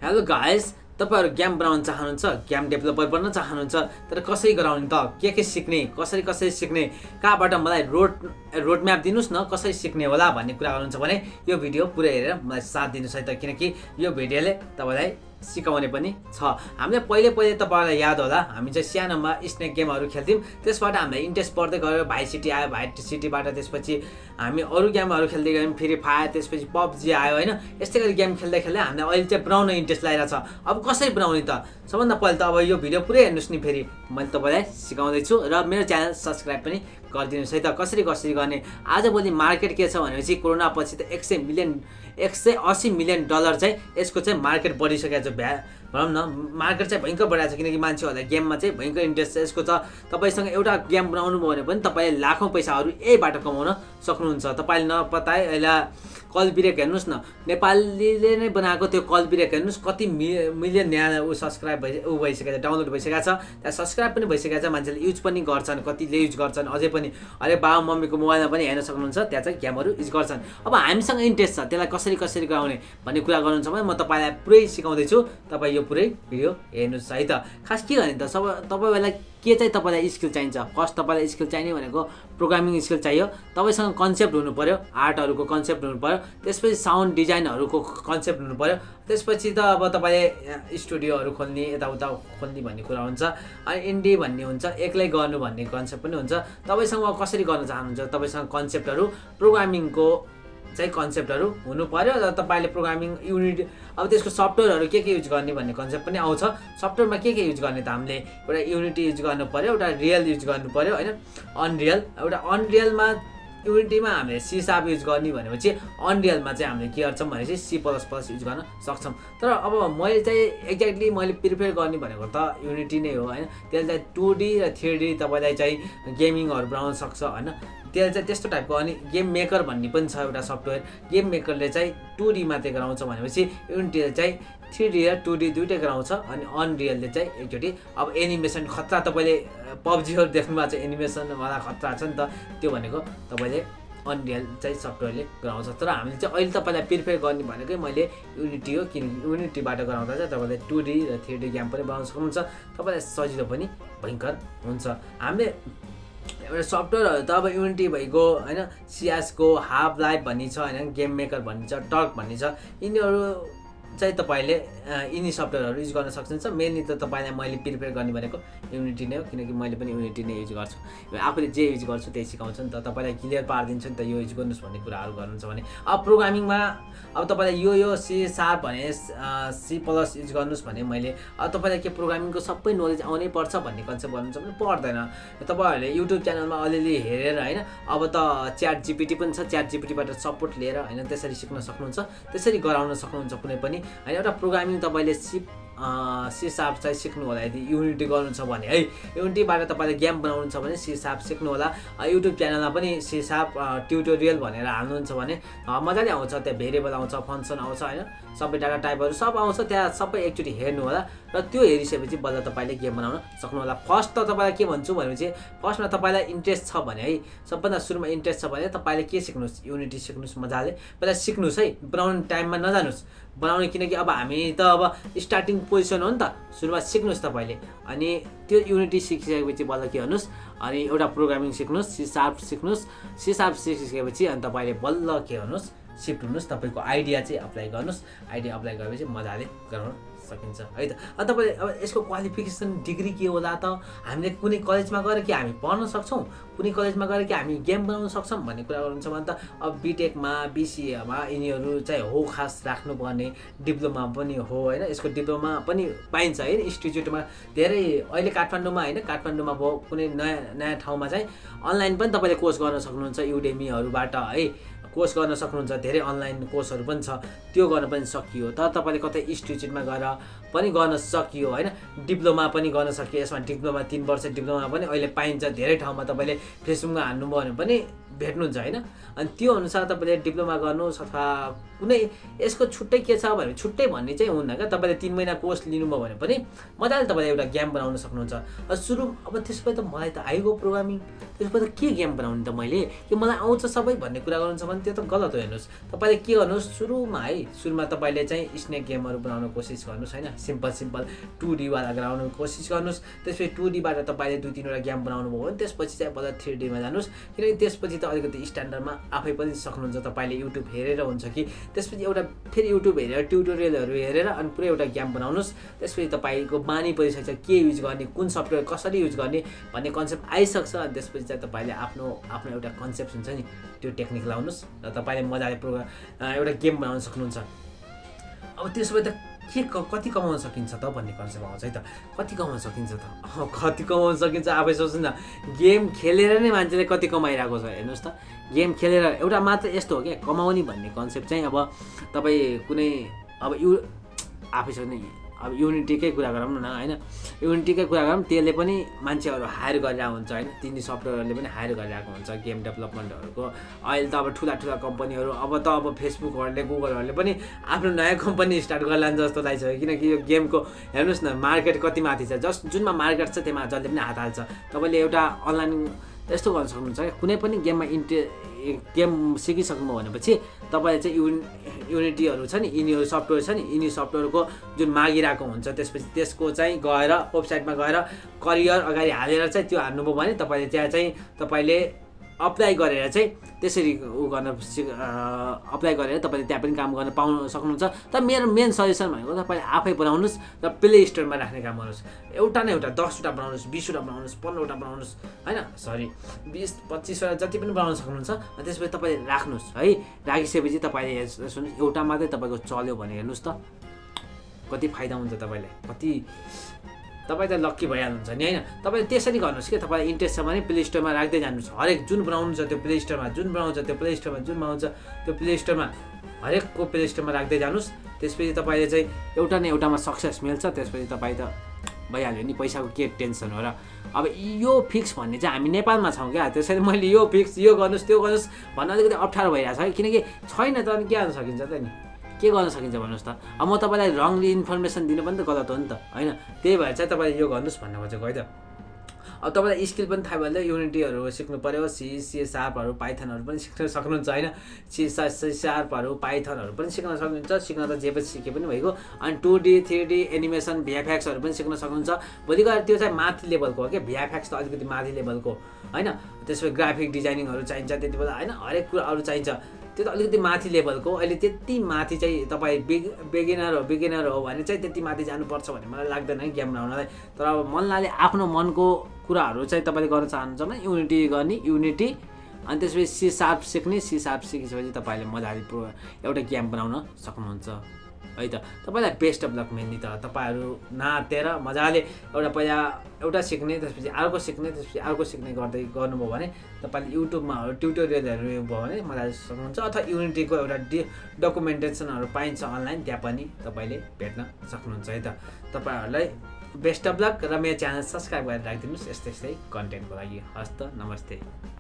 Hello guys, तपाईहरु game बनाउन चाहनुहुन्छ, गेम डेभलपर बन्न चाहनुहुन्छ, तर कसरी गराउने त, के सिक्ने, कसरी सिक्ने, कहाँबाट मलाई रोड म्याप दिनुस् न, कसरी सिक्ने होला भन्ने कुरा गर्नुहुन्छ भने यो भिडियो पुरै हेरेर मलाई साथ दिनुस् है त, किनकि यो भिडियोले तपाईलाई सिकाउने पनि छ। हामीले पहिले तपाईलाई याद होला, हामी चाहिँ सानोमा स्नेक गेमहरु खेल्थ्यौं, त्यसबाट हामीलाई इन्ट्रेस्ट बढ्दै गयो। भाइ सिटी आयो, भाइ सिटीबाट त्यसपछि हामी अरु गेमहरु खेल्दै गयौं, फ्री फायर, त्यसपछि पबजी आयो हैन। यस्तै गरी गेम खेल्दै हामीलाई अहिले चाहिँ बनाउन इन्ट्रेस्ट लागिरहेको छ। अब कसरी बनाउने त, सबभन्दा पहिले त अब यो भिडियो पुरै हेर्नुस् नि, फेरि मैले तपाईलाई सिकाउँदै छु र मेरो च्यानल सब्स्क्राइब पनि गरिदिनुस् है त। कसरी गर्ने आजभोलि मार्केट के छ भनेपछि कोरोना पछि त 180 मिलियन डलर चाहिँ यसको चाहिँ मार्केट बढिसकेको छ। भनौँ न, मार्केट चाहिँ भयङ्कर बढाएको छ, किनकि मान्छेहरूलाई गेममा चाहिँ भयङ्कर इन्ट्रेस्ट छ। यसको त तपाईसँग एउटा गेम बनाउनु भयो भने पनि तपाईँले लाखौँ पैसाहरू यहीबाट कमाउन सक्नुहुन्छ। तपाईँले नपताए अहिले कलबिरेक हेर्नुहोस् न, नेपालीले नै बनाएको त्यो कलबिरेक हेर्नुहोस्, कति मिलियन नयाँ सब्सक्राइब भइसकेको छ, डाउनलोड भइसकेको छ, त्यहाँ सब्सक्राइब पनि भइसकेको छ, मान्छेले युज पनि गर्छन्, कतिले युज गर्छन् अझै पनि। अरे बाबा मम्मीको मोबाइलमा पनि हेर्न सक्नुहुन्छ, त्यहाँ चाहिँ गेमहरू युज गर्छन्। अब हामीसँग इन्ट्रेस्ट छ, त्यसलाई कसरी गराउने भन्ने कुरा गर्नुहुन्छ भने म तपाईँलाई पुरै सिकाउँदैछु। तपाईँ यो पुरै भिडियो हेर्नुहोस् है त। खास के गर्ने त, तपाईँलाई के चाहिँ तपाईँलाई स्किल चाहिन्छ। फर्स्ट तपाईँलाई स्किल चाहिने भनेको प्रोग्रामिङ स्किल चाहियो। तपाईँसँग कन्सेप्ट हुनु पर्यो, आर्टहरूको कन्सेप्ट हुनु पर्यो, त्यसपछि साउन्ड डिजाइनहरूको कन्सेप्ट हुनु पर्यो। त्यसपछि त अब तपाईँले स्टुडियोहरू खोल्ने, यताउता खोल्ने भन्ने कुरा हुन्छ। अनि इन्डी भन्ने हुन्छ, एक्लै गर्नु भन्ने कन्सेप्ट पनि हुन्छ। तपाईँसँग कसरी गर्न चाहनुहुन्छ, तपाईँसँग कन्सेप्टहरू, प्रोग्रामिङको चाहिँ कन्सेप्टहरू हुनु पर्यो र तपाईँले प्रोग्रामिङ युनिट, अब त्यसको सफ्टवेयरहरू के युज गर्ने भन्ने कन्सेप्ट पनि आउँछ। सफ्टवेयरमा के युज गर्ने त, हामीले एउटा युनिटी युज गर्नु पर्यो, एउटा रियल युज गर्नु पर्यो होइन, अनरियल। एउटा अनरियलमा, युनिटीमा हामीले सी शार्प युज गर्ने भनेपछि अनरियलमा चाहिँ हामीले के गर्छौँ भनेपछि C++ युज गर्न सक्छौँ। तर अब मैले चाहिँ एक्ज्याक्टली मैले प्रिफर गर्ने भनेको त युनिटी नै हो होइन। त्यसले चाहिँ 2D र 3D तपाईँलाई चाहिँ गेमिङहरू बनाउन सक्छ होइन। त्यसले चाहिँ त्यस्तो टाइपको। अनि गेम मेकर भन्ने पनि छ एउटा सफ्टवेयर, गेम मेकरले चाहिँ 2D मात्रै गराउँछ भनेपछि युनिटीले चाहिँ 3D र 2D दुइटै गराउँछ। अनि अनरियलले चाहिँ एकचोटि अब एनिमेसन खतरा, तपाईँले पबजीहरू देख्नुभएको छ, एनिमेसनवाला खतरा छ नि त, त्यो भनेको तपाईँले अनरियल चाहिँ सफ्टवेयरले गराउँछ। तर हामीले चाहिँ अहिले तपाईँलाई प्रिफर गर्ने भनेकै मैले युनिटी हो, किनकि युनिटीबाट गराउँदा चाहिँ तपाईँले 2D र 3D गेम पनि बनाउन सक्नुहुन्छ, तपाईँलाई सजिलो पनि भयङ्कर हुन्छ। हामीले एउटा सफ्टवेयरहरू त अब युनिटी भइगयो होइन, सिएसको हाफ लाइफ भन्ने छ होइन, गेम मेकर भन्ने छ, टर्क भन्ने छ, यिनीहरू चाहिँ तपाईँले यिनी सफ्टवेयरहरू युज गर्न सक्नुहुन्छ। मेनली त तपाईँलाई मैले प्रिफर गर्ने भनेको युनिटी नै हो, किनकि मैले पनि युनिटी नै युज गर्छु। आफूले जे युज गर्छु त्यही सिकाउँछु नि त, तपाईँलाई क्लियर पारिदिन्छु नि त, यो युज गर्नुहोस् भन्ने कुराहरू गर्नुहुन्छ भने। अब प्रोग्रामिङमा अब तपाईँलाई यो सी शार्प भने C+ युज गर्नुहोस् भने मैले, अब तपाईँलाई के प्रोग्रामिङको सबै नलेज आउनै पर्छ भन्ने कन्सेप्ट गर्नुहुन्छ भने पर्दैन। तपाईँहरूले युट्युब च्यानलमा अलिअलि हेरेर होइन, अब त च्याट जिपिटी पनि छ, च्याट जिपिटीबाट सपोर्ट लिएर होइन त्यसरी सिक्न सक्नुहुन्छ, त्यसरी गराउन सक्नुहुन्छ कुनै पनि होइन। एउटा प्रोग्रामिङ तपाईँले सी शार्प चाहिँ सिक्नु होला। यदि युनिटी गर्नु छ भने है, युनिटीबाट तपाईँले गेम बनाउनु छ भने सी शार्प सिक्नु होला। युट्युब च्यानलमा पनि सी शार्प ट्युटोरियल भनेर हाल्नुहुन्छ भने मजाले आउँछ, त्यहाँ भेरिएबल आउँछ, फङ्सन आउँछ होइन, सबै डाटा टाइपहरू सब आउँछ, त्यहाँ सबै एकचोटि हेर्नु होला र त्यो हेरिसकेपछि बल्ल तपाईँले गेम बनाउन सक्नु होला। फर्स्ट त तपाईँलाई के भन्छु भनेपछि, फर्स्टमा तपाईँलाई इन्ट्रेस्ट छ भने है, सबभन्दा सुरुमा इन्ट्रेस्ट छ भने तपाईँले के सिक्नुहोस्, युनिटी सिक्नुहोस्, मजाले पहिला सिक्नुहोस् है, बनाउने टाइममा नजानुहोस् बनाउने, किनकि अब हामी त अब स्टार्टिङ पोजिसन हो नि त, सुरुमा सिक्नुहोस् तपाईँले। अनि त्यो युनिटी सिकिसकेपछि बल्ल के गर्नुहोस्, अनि एउटा प्रोग्रामिङ सिक्नुहोस्, सी शार्प सिक्नुहोस्। सी शार्प सिकिसकेपछि अनि तपाईँले बल्ल के गर्नुहोस्, सिफ्ट हुनुहोस्, तपाईँको आइडिया चाहिँ अप्लाई गर्नुहोस्। आइडिया अप्लाई गरेपछि मजाले गराउन सकिन्छ है त। अब तपाईँले अब यसको क्वालिफिकेसन डिग्री के होला त, हामीले कुनै कलेजमा गएर कि हामी पढ्न सक्छौँ, कुनै कलेजमा गएर कि हामी गेम बनाउन सक्छौँ भन्ने कुरा गर्नुहुन्छ भने त अब बिटेकमा, बिसिएमा यिनीहरू चाहिँ हो खास राख्नुपर्ने, डिप्लोमा पनि हो होइन। यसको डिप्लोमा पनि पाइन्छ है इन्स्टिच्युटमा धेरै, अहिले काठमाडौँमा होइन, काठमाडौँमा भयो कुनै नयाँ ठाउँमा चाहिँ अनलाइन पनि तपाईँले कोर्स गर्न सक्नुहुन्छ, युडेमीहरूबाट है कोर्स गर्न सक्नुहुन्छ। धेरै अनलाइन कोर्सहरू पनि छ, त्यो गर्न पनि सकियो। तर तपाईँले कतै इन्स्टिच्युटमा गएर पनि गर्न सकियो होइन, डिप्लोमा पनि गर्न सकियो। यसमा डिप्लोमा 3 वर्ष डिप्लोमा पनि अहिले पाइन्छ धेरै ठाउँमा, तपाईँले फेसबुकमा हान्नुभयो भने पनि भेट्नुहुन्छ होइन। अनि त्यो अनुसार तपाईँले डिप्लोमा गर्नुहोस्, अथवा कुनै यसको छुट्टै के छ भने छुट्टै भन्ने चाहिँ हुन्न क्या, तपाईँले 3 महिना कोर्स लिनुभयो भने पनि मजाले तपाईँले एउटा गेम बनाउन सक्नुहुन्छ। सुरु अब त्यसपछि त मलाई त आइगयो प्रोग्रामिङ, त्यसपछि त के गेम बनाउने त मैले, कि मलाई आउँछ सबै भन्ने कुरा गर्नुहुन्छ भने त्यो त गलत हो। हेर्नुहोस् तपाईँले के गर्नुहोस् सुरुमा तपाईँले चाहिँ स्नेक गेमहरू बनाउन कोसिस गर्नुहोस् होइन, सिम्पल 2D वाला गराउनु कोसिस गर्नुहोस्। त्यसपछि 2Dबाट तपाईँले 2-3वटा गेम बनाउनु भयो भने त्यसपछि चाहिँ बल्ल 3Dमा जानुहोस्, किनकि त्यसपछि त अलिकति स्ट्यान्डर्डमा आफै पनि सक्नुहुन्छ। तपाईँले युट्युब हेरेर हुन्छ कि त्यसपछि एउटा फेरि युट्युब हेरेर ट्युटोरियलहरू हेरेर अनि पुरै एउटा गेम बनाउनुहोस्। त्यसपछि तपाईँको बानी परिसक्छ के युज गर्ने, कुन सफ्टवेयर कसरी युज गर्ने भन्ने कन्सेप्ट आइसक्छ। अनि त्यसपछि चाहिँ तपाईँले आफ्नो एउटा कन्सेप्ट हुन्छ नि त्यो टेक्निक लाउनुहोस् र तपाईँले मजाले एउटा गेम बनाउन सक्नुहुन्छ। अब त्यसो भए त कति कमाउन सकिन्छ त भन्ने कन्सेप्ट आउँछ है त। कति कमाउन सकिन्छ त? कति कमाउन सकिन्छ आफै सोच्नु न। गेम खेलेर नै मान्छेले कति कमाइरहेको छ हेर्नुहोस् त। गेम खेलेर एउटा मात्र यस्तो हो क्या कमाउने भन्ने कन्सेप्ट चाहिँ। अब तपाईँ कुनै अब आफै सोच्नु अब युनिटीकै कुरा गरौँ न होइन, युनिटीकै कुरा गरौँ, त्यसले पनि मान्छेहरू हायर गरिरहेको हुन्छ होइन, तिनी सफ्टवेयरहरूले पनि हायर गरिरहेको हुन्छ गेम डेभलपमेन्टहरूको। अहिले त अब ठुला कम्पनीहरू अब फेसबुकहरूले गुगलहरूले पनि आफ्नो नयाँ कम्पनी स्टार्ट गर्ला जस्तो लाग्छ। किनकि यो गेमको हेर्नुहोस् न मार्केट कति माथि छ, जुनमा मार्केट छ त्यहीमा जसले पनि हात हाल्छ। तपाईँले एउटा अनलाइन यस्तो गर्न सक्नुहुन्छ क्या, कुनै पनि गेममा गेम सिकिसक्नुभयो भनेपछि तपाईँले चाहिँ युनिटीहरू छ नि, यिनीहरू सफ्टवेयर छ नि, यिनी सफ्टवेयरको जुन मागिरहेको हुन्छ त्यसपछि त्यसको चाहिँ गएर वेबसाइटमा गएर करियर अगाडि हालेर चाहिँ त्यो हाल्नुभयो भने तपाईँले त्यहाँ चाहिँ तपाईँले अप्लाई गरेर चाहिँ त्यसरी अप्लाई गरेर तपाईँले त्यहाँ पनि काम गर्न पाउन सक्नुहुन्छ। तर मेरो मेन सजेसन भनेको तपाईँले आफै बनाउनुहोस् र प्ले स्टोरमा राख्ने काम गर्नुहोस्। एउटा न एउटा 10वटा बनाउनुहोस्, 20वटा बनाउनुहोस्, 15वटा बनाउनुहोस् होइन, 20-25वटा जति पनि बनाउन सक्नुहुन्छ। त्यसपछि तपाईँले राख्नुहोस् है। राखिसकेपछि तपाईँले सुन्नुहोस् एउटा मात्रै तपाईँको चल्यो भने हेर्नुहोस् त कति फाइदा हुन्छ तपाईँलाई, कति तपाईँ त लक्की भइहाल्नुहुन्छ नि होइन। तपाईँले त्यसरी गर्नुहोस् कि तपाईँलाई इन्ट्रेस्ट छ भने प्ले स्टोरमा राख्दै जानुहोस्। हरेक जुन बनाउनु छ त्यो प्ले स्टोरमा, जुन बनाउँछ त्यो प्ले स्टोरमा हरेकको प्ले स्टोरमा राख्दै जानुहोस्। त्यसपछि तपाईँले चाहिँ एउटा न एउटामा सक्सेस मिल्छ। त्यसपछि तपाईँ त भइहाल्यो नि, पैसाको के टेन्सन हो र। अब यो फिक्स भन्ने चाहिँ हामी नेपालमा छौँ क्या, त्यसैले मैले यो फिक्स यो गर्नुहोस् त्यो गर्नुहोस् भन्न अलिकति अप्ठ्यारो भइरहेको छ किनकि छैन त। अनि के गर्न सकिन्छ त नि, के गर्न सकिन्छ भन्नुहोस् त। अब म तपाईँलाई रङली इन्फर्मेसन दिनु पनि त गलत हो नि त होइन। त्यही भएर चाहिँ तपाईँले यो गर्नुहोस् भन्न खोजेको है त। अब तपाईँलाई स्किल पनि थाहा भयो, युनिटीहरू सिक्नु पऱ्यो, C#, पाइथनहरू पनि सिक्न सक्नुहुन्छ होइन। C#, पाइथनहरू पनि सिक्न सक्नुहुन्छ। सिक्न त जे पनि सिके पनि भइगयो। अनि 2D 3D एनिमेसन VFXहरू पनि सिक्न सक्नुहुन्छ। भोलि गएर त्यो चाहिँ माथि लेभलको हो क्या, VFX त अलिकति माथि लेभलको होइन। त्यसपछि ग्राफिक डिजाइनिङहरू चाहिन्छ त्यति बेला होइन, हरेक कुराहरू चाहिन्छ, त्यो त अलिकति माथि लेभलको। अहिले त्यति माथि चाहिँ तपाईँ बिगिनर हो भने चाहिँ त्यति माथि जानुपर्छ भन्ने मलाई लाग्दैन है गेम बनाउनलाई। तर अब मनले आफ्नो मनको कुराहरू चाहिँ तपाईँले गर्न चाहनुहुन्छ भने युनिटी गर्ने, युनिटी अनि त्यसपछि C# सिक्ने, C# सिकिसकेपछि तपाईँले मजाले एउटा गेम बनाउन सक्नुहुन्छ है त। तपाईँलाई बेस्ट अफ लक मेन्ली त। तपाईँहरू नातेर मजाले पहिला एउटा सिक्ने, त्यसपछि अर्को सिक्ने, त्यसपछि अर्को सिक्ने गर्दै गर्नुभयो भने तपाईँले युट्युबमा ट्युटोरियलहरू भयो भने मजाले सक्नुहुन्छ। अथवा युनिटीको एउटा डकुमेन्टेसनहरू पाइन्छ अनलाइन, त्यहाँ पनि तपाईँले भेट्न सक्नुहुन्छ है त। तपाईँहरूलाई बेस्ट अफ लक र मेरो च्यानल सब्सक्राइब गरेर राखिदिनुहोस् यस्तै कन्टेन्टको लागि। हस् त, नमस्ते।